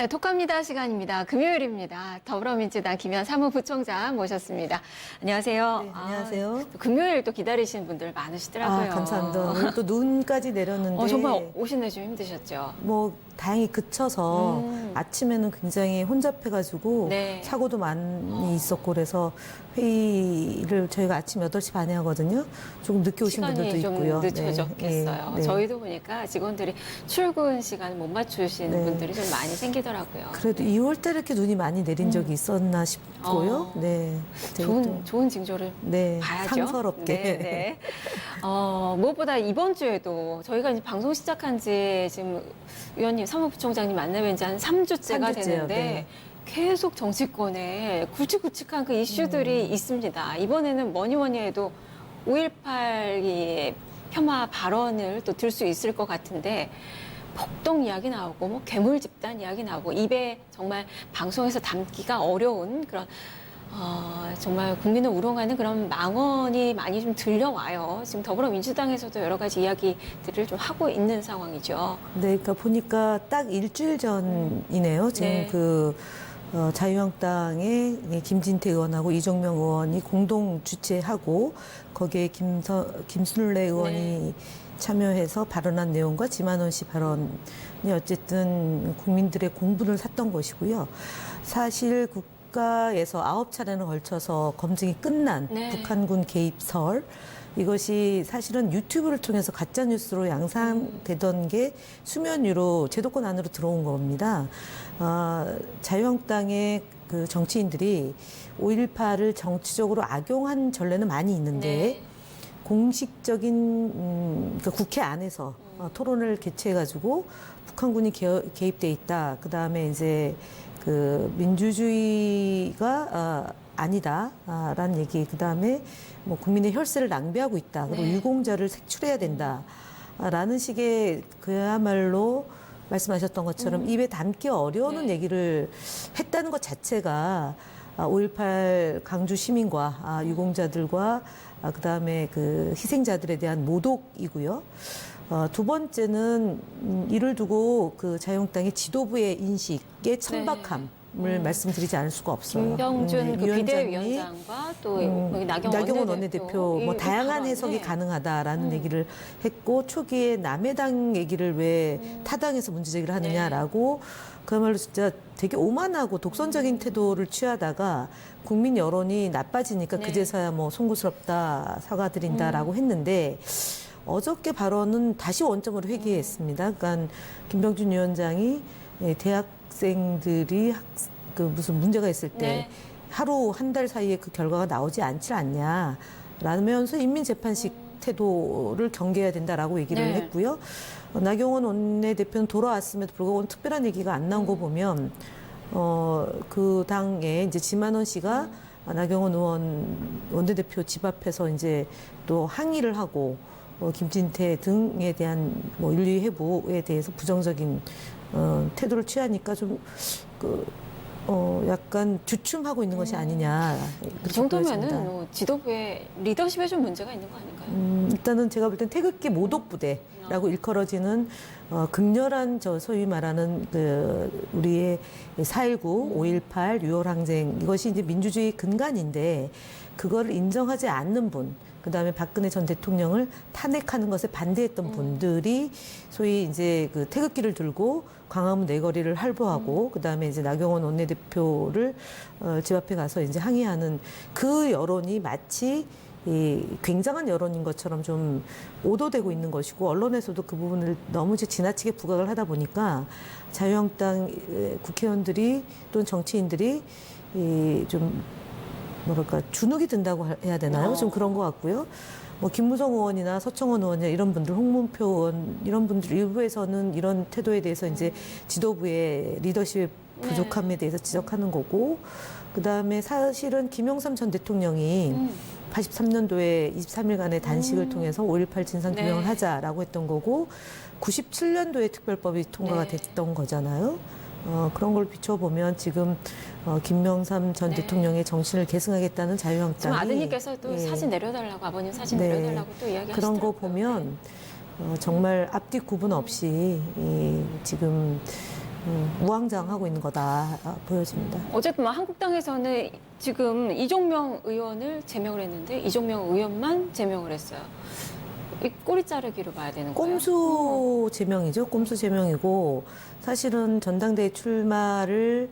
네, 톡합니다 시간입니다. 금요일입니다. 더불어민주당 김현 사무부총장 모셨습니다. 안녕하세요. 네, 안녕하세요. 금요일 또 기다리시는 분들 많으시더라고요. 감사합니다. 오늘 또 눈까지 내렸는데 정말 오시는데 좀 힘드셨죠? 뭐 다행히 그쳐서 아침에는 굉장히 혼잡해가지고 네. 사고도 많이 있었고 그래서 회의를 저희가 아침 8시 반에 하거든요. 조금 늦게 오신 분들도 시간이 좀 있고요. 늦어졌겠어요. 네. 저희도 보니까 직원들이 출근 시간 못 맞추시는 네. 분들이 좀 많이 생기더라고요. 그래도 2월 때 이렇게 눈이 많이 내린 적이 있었나 싶고요. 네. 되게 또, 좋은 징조를 네, 봐야죠. 상서롭게. 네, 네. 무엇보다 이번 주에도 저희가 이제 방송 시작한 지 지금 의원님, 사무부총장님 만나뵌 지 한 3주째가 3주째요, 되는데 네. 계속 정치권에 굵직굵직한 그 이슈들이 있습니다. 이번에는 뭐니 해도 5.18의 폄하 발언을 또 들 수 있을 것 같은데 폭동 이야기 나오고 뭐 괴물 집단 이야기 나오고 입에 정말 방송에서 담기가 어려운 그런 정말 국민을 우롱하는 그런 망언이 많이 좀 들려와요. 지금 더불어민주당에서도 여러 가지 이야기들을 좀 하고 있는 상황이죠. 네, 그러니까 보니까 딱 일주일 전이네요. 지금 네. 자유한국당의 김진태 의원하고 이종명 의원이 공동 주최하고 거기에 김순례 의원이 네. 참여해서 발언한 내용과 지만원 씨 발언이 어쨌든 국민들의 공분을 샀던 것이고요. 사실 국가에서 9차례나 걸쳐서 검증이 끝난 네. 북한군 개입설 이것이 사실은 유튜브를 통해서 가짜뉴스로 양산되던 게 수면 위로 제도권 안으로 들어온 겁니다. 자유한국당의 그 정치인들이 5.18을 정치적으로 악용한 전례는 많이 있는데 네. 공식적인 그러니까 국회 안에서 토론을 개최해가지고 북한군이 개입돼 있다. 그 다음에 이제 그 민주주의가 아니다라는 얘기. 그 다음에 뭐 국민의 혈세를 낭비하고 있다. 그리고 네. 유공자를 색출해야 된다라는 식의 그야말로 말씀하셨던 것처럼 입에 담기 어려운 네. 얘기를 했다는 것 자체가 5.18 강주 시민과 유공자들과 그다음에 그 희생자들에 대한 모독이고요. 두 번째는 이를 두고 그 자유한국당의 지도부의 인식의 천박함을 말씀드리지 않을 수가 없어요. 김병준 그 위원장이 비대위원장과 또 나경원 원내대표 뭐 이 다양한 발언, 해석이 네. 가능하다라는 얘기를 했고 초기에 남의 당 얘기를 왜 타당해서 문제 제기를 하느냐라고 그야말로 진짜 되게 오만하고 독선적인 태도를 취하다가 국민 여론이 나빠지니까 네. 그제서야 뭐 송구스럽다 사과드린다라고 했는데 어저께 발언은 다시 원점으로 회귀했습니다. 그러니까 김병준 위원장이 대학생들이 그 무슨 문제가 있을 때 네. 하루 한 달 사이에 그 결과가 나오지 않지 않냐 라면서 인민재판식 태도를 경계해야 된다라고 얘기를 네. 했고요. 나경원 원내대표는 돌아왔음에도 불구하고 특별한 얘기가 안 나온 거 보면 그 당에 이제 지만원 씨가 나경원 의원 원내대표 집 앞에서 이제 또 항의를 하고 김진태 등에 대한 뭐 윤리 회부에 대해서 부정적인 태도를 취하니까 좀 약간 주춤하고 있는 것이 아니냐. 그 정도면은 뭐 지도부의 리더십에 좀 문제가 있는 거 아닌가요? 일단은 제가 볼 땐 태극기 모독부대라고 일컬어지는 극렬한 저 소위 말하는 그 우리의 4.19, 5.18, 6월 항쟁 이것이 이제 민주주의 근간인데 그거를 인정하지 않는 분. 그다음에 박근혜 전 대통령을 탄핵하는 것에 반대했던 분들이 소위 이제 그 태극기를 들고 광화문 내거리를 활보하고 그다음에 이제 나경원 원내대표를 집 앞에 가서 이제 항의하는 그 여론이 마치 이 굉장한 여론인 것처럼 좀 오도되고 있는 것이고 언론에서도 그 부분을 너무 지나치게 부각을 하다 보니까 자유한국당 국회의원들이 또는 정치인들이 좀 뭐랄까 주눅이 든다고 해야 되나요? 좀 그런 것 같고요. 뭐 김무성 의원이나 서청원 의원이나 이런 분들, 홍문표 의원 이런 분들 일부에서는 이런 태도에 대해서 이제 지도부의 리더십의 부족함에 대해서 지적하는 거고, 그 다음에 사실은 김영삼 전 대통령이 83년도에 23일간의 단식을 통해서 5.18 진상 규명을 네. 하자라고 했던 거고, 97년도에 특별법이 통과가 네. 됐던 거잖아요. 그런 걸 비춰보면 지금 김명삼 전 대통령의 정신을 계승하겠다는 자유한국당이 지금 아드님께서 또 사진 내려달라고 아버님 사진 내려달라고 또 이야기하시더라고요. 그런 거 보면 정말 앞뒤 구분 없이 지금 우왕좌왕하고 있는 거다 보여집니다. 어쨌든 뭐 한국당에서는 지금 이종명 의원을 제명을 했는데 이종명 의원만 제명을 했어요. 이 꼬리 자르기로 봐야 되는 거예요. 꼼수 제명이죠. 꼼수 제명이고 사실은 전당대회 출마를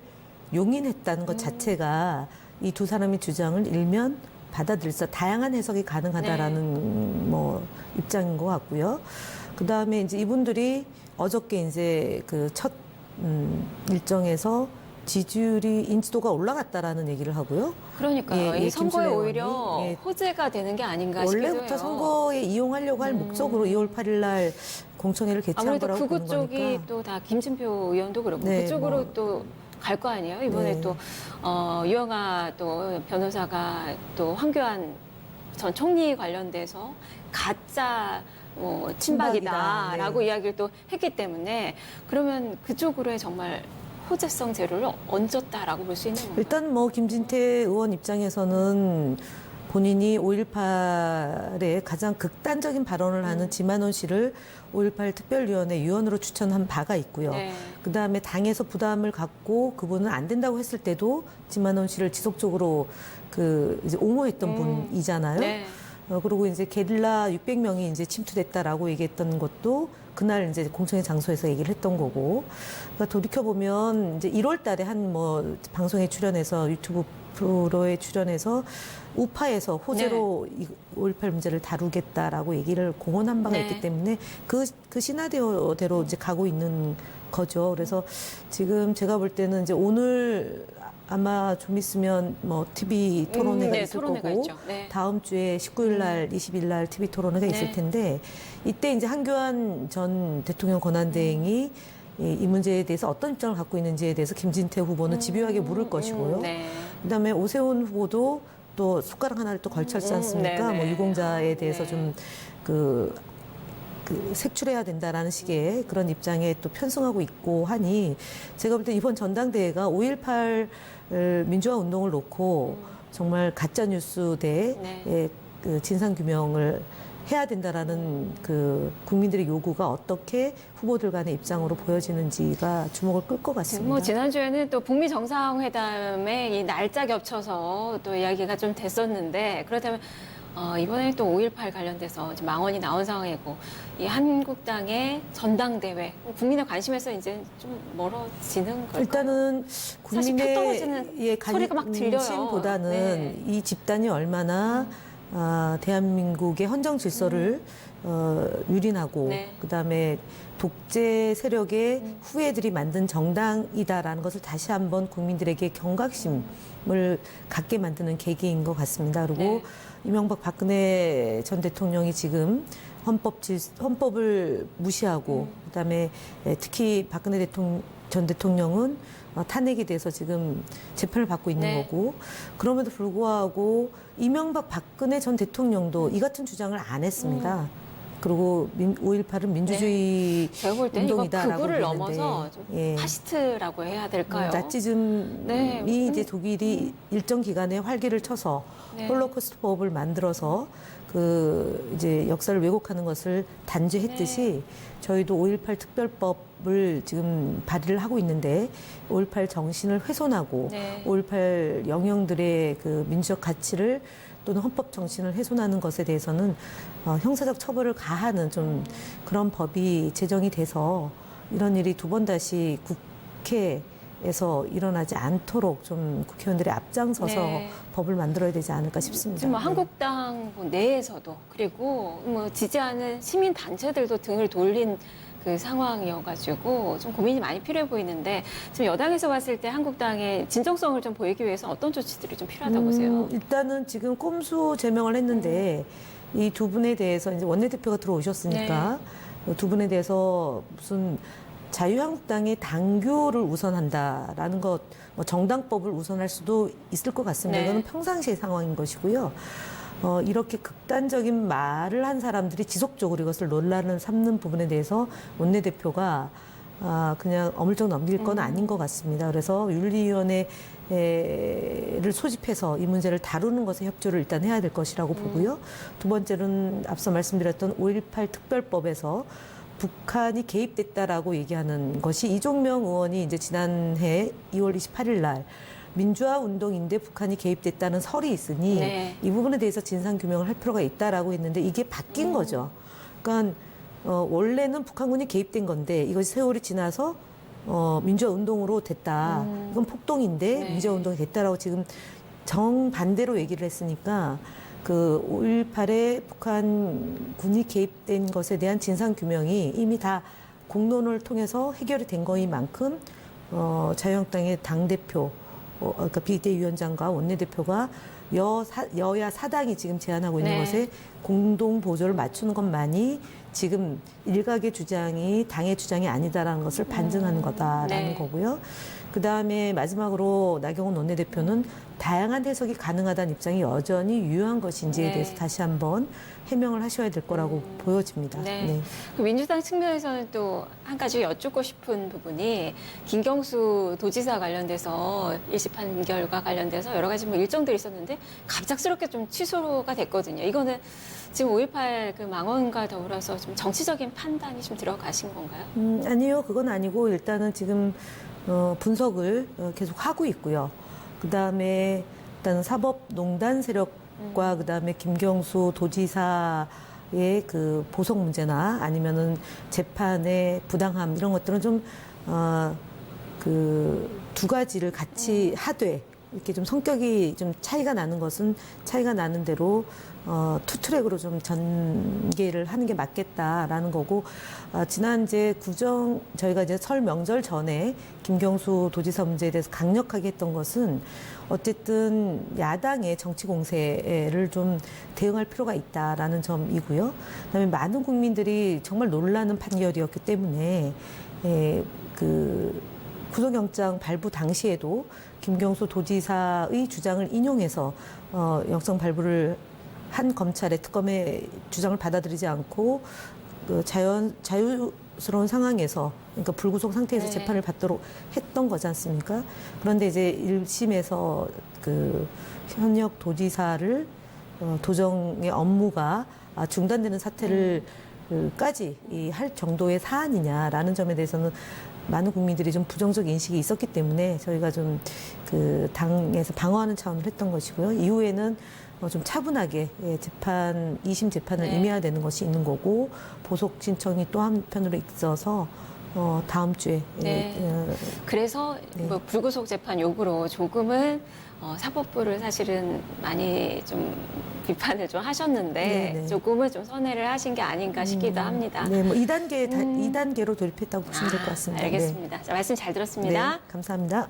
용인했다는 것 자체가 이 두 사람의 주장을 일면 받아들여서 다양한 해석이 가능하다라는 뭐 입장인 것 같고요. 그 다음에 이제 이분들이 어저께 이제 그 첫 일정에서 지지율이 인지도가 올라갔다라는 얘기를 하고요. 그러니까요. 예, 이 예, 선거에 김순애 오히려 의원이, 예. 호재가 되는 게 아닌가 싶기도 해요. 원래부터 선거에 이용하려고 할 목적으로 2월 8일 날 공청회를 개최한 아무래도 거라고 그곳 보는 쪽이 거니까. 또 다 김진표 의원도 그렇고 네, 그쪽으로 뭐. 또 갈 거 아니에요. 이번에 네. 또 유영아 또 변호사가 또 황교안 전 총리 관련돼서 가짜 친박이다라고 네. 이야기를 또 했기 때문에 그러면 그쪽으로의 정말 호재성 재료를 얹었다라고 볼 수 있는 건가요? 일단 뭐 김진태 의원 입장에서는 본인이 5.18에 가장 극단적인 발언을 하는 지만원 씨를 5.18 특별위원회 위원으로 추천한 바가 있고요. 네. 그다음에 당에서 부담을 갖고 그분은 안 된다고 했을 때도 지만원 씨를 지속적으로 이제 옹호했던 분이잖아요. 네. 그리고 이제 게릴라 600명이 이제 침투됐다라고 얘기했던 것도 그날 이제 공청회 장소에서 얘기를 했던 거고. 그러니까 돌이켜보면 이제 1월 달에 한 뭐 방송에 출연해서 유튜브 프로에 출연해서 우파에서 호재로 이 5.18 문제를 다루겠다라고 얘기를 공언한 바가 네. 있기 때문에 그 시나리오대로 이제 가고 있는 거죠. 그래서 지금 제가 볼 때는 이제 오늘 아마 좀 있으면 뭐 TV 토론회가 네, 있을 토론회가 거고 있죠. 네. 다음 주에 19일 날, 20일 날 TV 토론회가 있을 네. 텐데 이때 이제 한교안 전 대통령 권한대행이 이 문제에 대해서 어떤 입장을 갖고 있는지에 대해서 김진태 후보는 집요하게 물을 것이고요. 네. 그다음에 오세훈 후보도 또 숟가락 하나를 또 걸쳤지 않습니까? 네네. 뭐 유공자에 대해서 네. 좀 그 색출해야 된다라는 식의 그런 입장에 또 편승하고 있고 하니 제가 볼 때 이번 전당대회가 5.18 민주화 운동을 놓고 정말 가짜 뉴스 대의 네. 그 진상 규명을 해야 된다라는 그 국민들의 요구가 어떻게 후보들 간의 입장으로 보여지는지가 주목을 끌 것 같습니다. 뭐 지난주에는 또 북미 정상회담에 이 날짜 겹쳐서 또 이야기가 좀 됐었는데 그렇다면 이번에 또 5.18 관련돼서 지금 망언이 나온 상황이고 이 한국당의 전당대회 국민의 관심에서 이제 좀 멀어지는 걸까요? 일단은 사실 표 떨어지는 국민의 소리가 막 들려요. 관심보다는 네. 이 집단이 얼마나 대한민국의 헌정 질서를 유린하고 네. 그다음에 독재 세력의 후예들이 만든 정당이다라는 것을 다시 한번 국민들에게 경각심을 갖게 만드는 계기인 것 같습니다. 그리고 네. 이명박 박근혜 전 대통령이 지금 헌법을 무시하고 그다음에 특히 박근혜 전 대통령은 탄핵에 대해서 지금 재판을 받고 있는 네. 거고 그럼에도 불구하고 이명박 박근혜 전 대통령도 이 같은 주장을 안 했습니다. 그리고 5.18은 민주주의 제가 볼 때는 이거 운동이다라고 극우를 보는데 넘어서 좀 예. 파시스트라고 해야 될까요? 나치즘이 네. 이제 독일이 일정 기간에 활기를 쳐서 네. 홀로코스트법을 만들어서 그 이제 역사를 왜곡하는 것을 단죄했듯이 네. 저희도 5.18 특별법을 지금 발의를 하고 있는데 5.18 정신을 훼손하고 네. 5.18 영령들의 그 민주적 가치를 또는 헌법 정신을 훼손하는 것에 대해서는 형사적 처벌을 가하는 좀 그런 법이 제정이 돼서 이런 일이 두 번 다시 국회에서 일어나지 않도록 좀 국회의원들이 앞장서서 네. 법을 만들어야 되지 않을까 싶습니다. 지금 뭐 네. 한국당 내에서도 그리고 뭐 지지하는 시민 단체들도 등을 돌린 그 상황이어가지고 좀 고민이 많이 필요해 보이는데 지금 여당에서 봤을 때 한국당의 진정성을 좀 보이기 위해서 어떤 조치들이 좀 필요하다고 보세요? 일단은 지금 꼼수 제명을 했는데 이 두 분에 대해서 이제 원내대표가 들어오셨으니까 두 분에 대해서 무슨 자유한국당의 당규를 우선한다라는 것, 뭐 정당법을 우선할 수도 있을 것 같습니다. 네. 이거는 평상시의 상황인 것이고요. 이렇게 극단적인 말을 한 사람들이 지속적으로 이것을 논란을 삼는 부분에 대해서 원내대표가 그냥 어물쩍 넘길 건 아닌 것 같습니다. 그래서 윤리위원회를 소집해서 이 문제를 다루는 것에 협조를 일단 해야 될 것이라고 보고요. 두 번째는 앞서 말씀드렸던 5.18 특별법에서 북한이 개입됐다라고 얘기하는 것이 이종명 의원이 이제 지난해 2월 28일 날 민주화 운동인데 북한이 개입됐다는 설이 있으니 네. 이 부분에 대해서 진상 규명을 할 필요가 있다라고 했는데 이게 바뀐 거죠. 그러니까 원래는 북한군이 개입된 건데 이것이 세월이 지나서 민주화 운동으로 됐다. 이건 폭동인데 네. 민주화 운동이 됐다라고 지금 정반대로 얘기를 했으니까 그 5.18에 북한군이 개입된 것에 대한 진상 규명이 이미 다 공론을 통해서 해결이 된 거인 만큼 자유한국당의 당대표 그러니까 비대위원장과 원내대표가 여야 사당이 지금 제안하고 있는 네. 것에 공동 보조를 맞추는 것만이 지금 일각의 주장이 당의 주장이 아니다라는 것을 반증하는 거다라는 네. 거고요. 그 다음에 마지막으로 나경원 원내대표는 다양한 해석이 가능하다는 입장이 여전히 유효한 것인지에 네. 대해서 다시 한번 해명을 하셔야 될 거라고 보여집니다. 네. 그 민주당 측면에서는 또 한 가지 여쭙고 싶은 부분이 김경수 도지사 관련돼서 1심 판결과 관련돼서 여러 가지 뭐 일정들이 있었는데 갑작스럽게 좀 취소가 됐거든요. 이거는 지금 5.18 그 망언과 더불어서 좀 정치적인 판단이 좀 들어가신 건가요? 아니요, 그건 아니고 일단은 지금 분석을 계속 하고 있고요. 그 다음에 일단 사법농단 세력과 그 다음에 김경수 도지사의 그 보석 문제나 아니면은 재판의 부당함 이런 것들은 좀 그 두 가지를 같이 하되 이렇게 좀 성격이 좀 차이가 나는 것은 차이가 나는 대로 투 트랙으로 좀 전개를 하는 게 맞겠다라는 거고 지난 이제 저희가 이제 설 명절 전에 김경수 도지사 문제에 대해서 강력하게 했던 것은 어쨌든 야당의 정치 공세를 좀 대응할 필요가 있다라는 점이고요. 그다음에 많은 국민들이 정말 놀라는 판결이었기 때문에 그 구속영장 발부 당시에도 김경수 도지사의 주장을 인용해서 영장 발부를 한 검찰의 특검의 주장을 받아들이지 않고 그 자유스러운 상황에서 그러니까 불구속 상태에서 네. 재판을 받도록 했던 거지 않습니까? 그런데 이제 1심에서 그 현역 도지사를 도정의 업무가 중단되는 사태를 까지 할 정도의 사안이냐라는 점에 대해서는 많은 국민들이 좀 부정적 인식이 있었기 때문에 저희가 좀 그 당에서 방어하는 차원을 했던 것이고요. 이후에는 좀 차분하게 재판 2심 재판을 네. 임해야 되는 것이 있는 거고 보석 신청이 또 한편으로 있어서 다음 주에 네. 그래서 네. 뭐 불구속 재판 요구로 조금은 사법부를 사실은 많이 좀 비판을 좀 하셨는데 네, 네. 조금은 좀 선회를 하신 게 아닌가 싶기도 합니다. 네, 뭐 2단계로 돌입했다고 보시면 될 것 같습니다. 알겠습니다. 자, 말씀 잘 네, 들었습니다. 네, 감사합니다.